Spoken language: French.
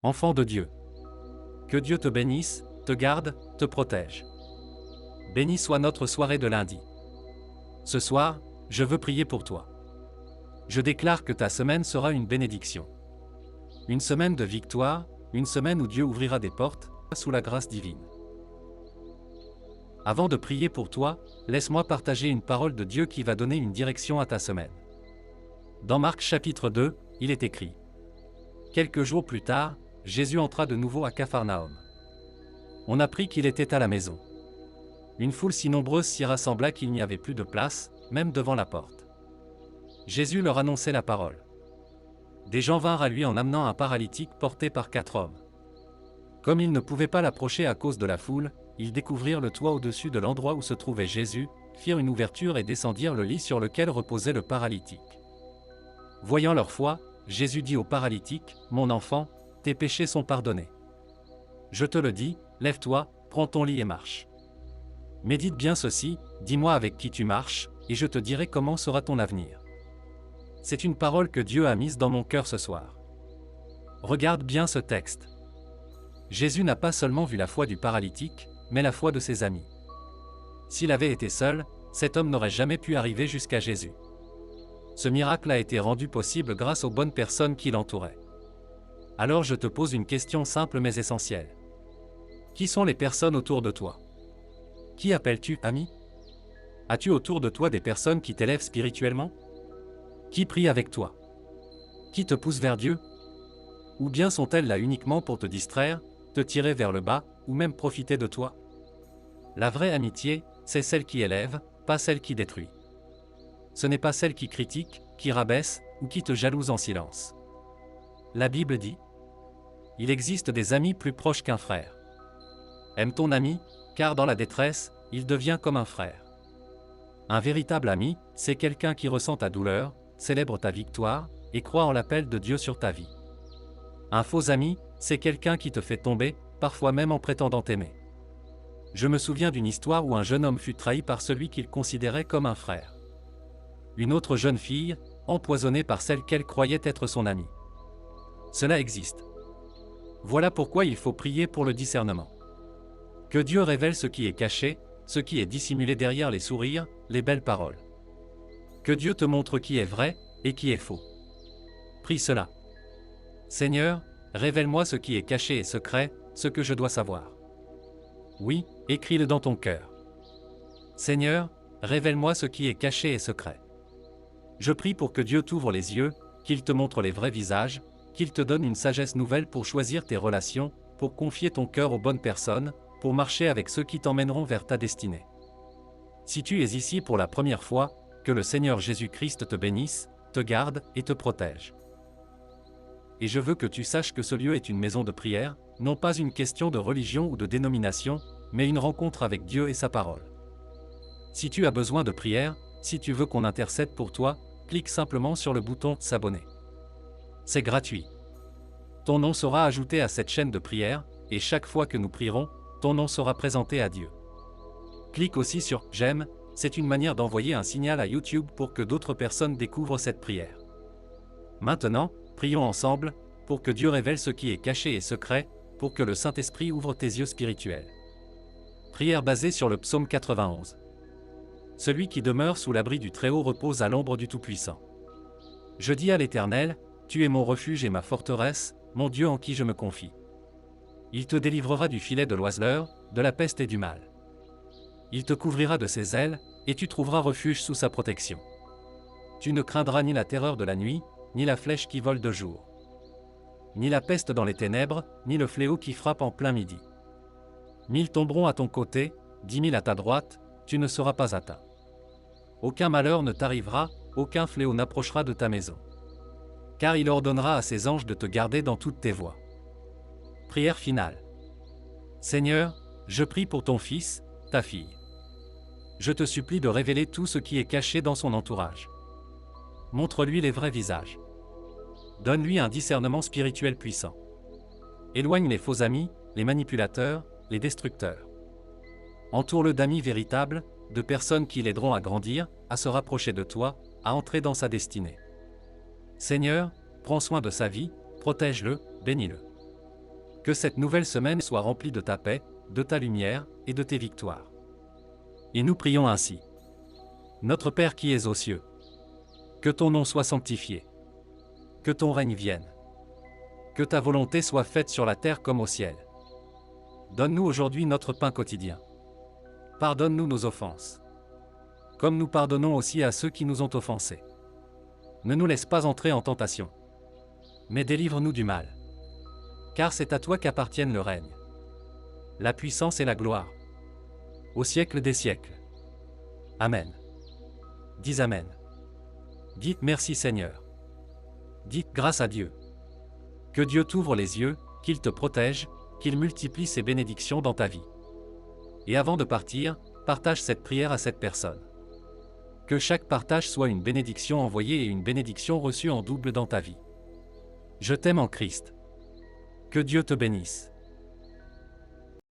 Enfant de Dieu. Que Dieu te bénisse, te garde, te protège. Béni soit notre soirée de lundi. Ce soir, je veux prier pour toi. Je déclare que ta semaine sera une bénédiction. Une semaine de victoire, une semaine où Dieu ouvrira des portes, sous la grâce divine. Avant de prier pour toi, laisse-moi partager une parole de Dieu qui va donner une direction à ta semaine. Dans Marc chapitre 2, il est écrit. Quelques jours plus tard, Jésus entra de nouveau à Capharnaüm. On apprit qu'il était à la maison. Une foule si nombreuse s'y rassembla qu'il n'y avait plus de place, même devant la porte. Jésus leur annonçait la parole. Des gens vinrent à lui en amenant un paralytique porté par 4 hommes. Comme ils ne pouvaient pas l'approcher à cause de la foule, ils découvrirent le toit au-dessus de l'endroit où se trouvait Jésus, firent une ouverture et descendirent le lit sur lequel reposait le paralytique. Voyant leur foi, Jésus dit au paralytique, « Mon enfant, tes péchés sont pardonnés. Je te le dis, lève-toi, prends ton lit et marche. » Médite bien ceci, dis-moi avec qui tu marches, et je te dirai comment sera ton avenir. C'est une parole que Dieu a mise dans mon cœur ce soir. Regarde bien ce texte. Jésus n'a pas seulement vu la foi du paralytique, mais la foi de ses amis. S'il avait été seul, cet homme n'aurait jamais pu arriver jusqu'à Jésus. Ce miracle a été rendu possible grâce aux bonnes personnes qui l'entouraient. Alors je te pose une question simple mais essentielle. Qui sont les personnes autour de toi? Qui appelles-tu ami? As-tu autour de toi des personnes qui t'élèvent spirituellement? Qui prient avec toi? Qui te poussent vers Dieu? Ou bien sont-elles là uniquement pour te distraire, te tirer vers le bas, ou même profiter de toi? La vraie amitié, c'est celle qui élève, pas celle qui détruit. Ce n'est pas celle qui critique, qui rabaisse, ou qui te jalouse en silence. La Bible dit: il existe des amis plus proches qu'un frère. Aime ton ami, car dans la détresse, il devient comme un frère. Un véritable ami, c'est quelqu'un qui ressent ta douleur, célèbre ta victoire, et croit en l'appel de Dieu sur ta vie. Un faux ami, c'est quelqu'un qui te fait tomber, parfois même en prétendant t'aimer. Je me souviens d'une histoire où un jeune homme fut trahi par celui qu'il considérait comme un frère. Une autre jeune fille, empoisonnée par celle qu'elle croyait être son amie. Cela existe. Voilà pourquoi il faut prier pour le discernement. Que Dieu révèle ce qui est caché, ce qui est dissimulé derrière les sourires, les belles paroles. Que Dieu te montre qui est vrai, et qui est faux. Prie cela. Seigneur, révèle-moi ce qui est caché et secret, ce que je dois savoir. Oui, écris-le dans ton cœur. Seigneur, révèle-moi ce qui est caché et secret. Je prie pour que Dieu t'ouvre les yeux, qu'il te montre les vrais visages, qu'il te donne une sagesse nouvelle pour choisir tes relations, pour confier ton cœur aux bonnes personnes, pour marcher avec ceux qui t'emmèneront vers ta destinée. Si tu es ici pour la première fois, que le Seigneur Jésus-Christ te bénisse, te garde et te protège. Et je veux que tu saches que ce lieu est une maison de prière, non pas une question de religion ou de dénomination, mais une rencontre avec Dieu et sa parole. Si tu as besoin de prière, si tu veux qu'on intercède pour toi, clique simplement sur le bouton « S'abonner ». C'est gratuit. Ton nom sera ajouté à cette chaîne de prière, et chaque fois que nous prierons, ton nom sera présenté à Dieu. Clique aussi sur « J'aime », c'est une manière d'envoyer un signal à YouTube pour que d'autres personnes découvrent cette prière. Maintenant, prions ensemble, pour que Dieu révèle ce qui est caché et secret, pour que le Saint-Esprit ouvre tes yeux spirituels. Prière basée sur le psaume 91. Celui qui demeure sous l'abri du Très-Haut repose à l'ombre du Tout-Puissant. Je dis à l'Éternel, tu es mon refuge et ma forteresse, mon Dieu en qui je me confie. Il te délivrera du filet de l'oiseleur, de la peste et du mal. Il te couvrira de ses ailes, et tu trouveras refuge sous sa protection. Tu ne craindras ni la terreur de la nuit, ni la flèche qui vole de jour. Ni la peste dans les ténèbres, ni le fléau qui frappe en plein midi. 1000 tomberont à ton côté, 10 000 à ta droite, tu ne seras pas atteint. Aucun malheur ne t'arrivera, aucun fléau n'approchera de ta maison. Car il ordonnera à ses anges de te garder dans toutes tes voies. Prière finale. Seigneur, je prie pour ton fils, ta fille. Je te supplie de révéler tout ce qui est caché dans son entourage. Montre-lui les vrais visages. Donne-lui un discernement spirituel puissant. Éloigne les faux amis, les manipulateurs, les destructeurs. Entoure-le d'amis véritables, de personnes qui l'aideront à grandir, à se rapprocher de toi, à entrer dans sa destinée. Seigneur, prends soin de sa vie, protège-le, bénis-le. Que cette nouvelle semaine soit remplie de ta paix, de ta lumière et de tes victoires. Et nous prions ainsi. Notre Père qui es aux cieux, que ton nom soit sanctifié. Que ton règne vienne. Que ta volonté soit faite sur la terre comme au ciel. Donne-nous aujourd'hui notre pain quotidien. Pardonne-nous nos offenses, comme nous pardonnons aussi à ceux qui nous ont offensés. Ne nous laisse pas entrer en tentation, mais délivre-nous du mal. Car c'est à toi qu'appartiennent le règne, la puissance et la gloire, au siècle des siècles. Amen. Dis Amen. Dites merci Seigneur. Dites grâce à Dieu. Que Dieu t'ouvre les yeux, qu'il te protège, qu'il multiplie ses bénédictions dans ta vie. Et avant de partir, partage cette prière à cette personne. Que chaque partage soit une bénédiction envoyée et une bénédiction reçue en double dans ta vie. Je t'aime en Christ. Que Dieu te bénisse.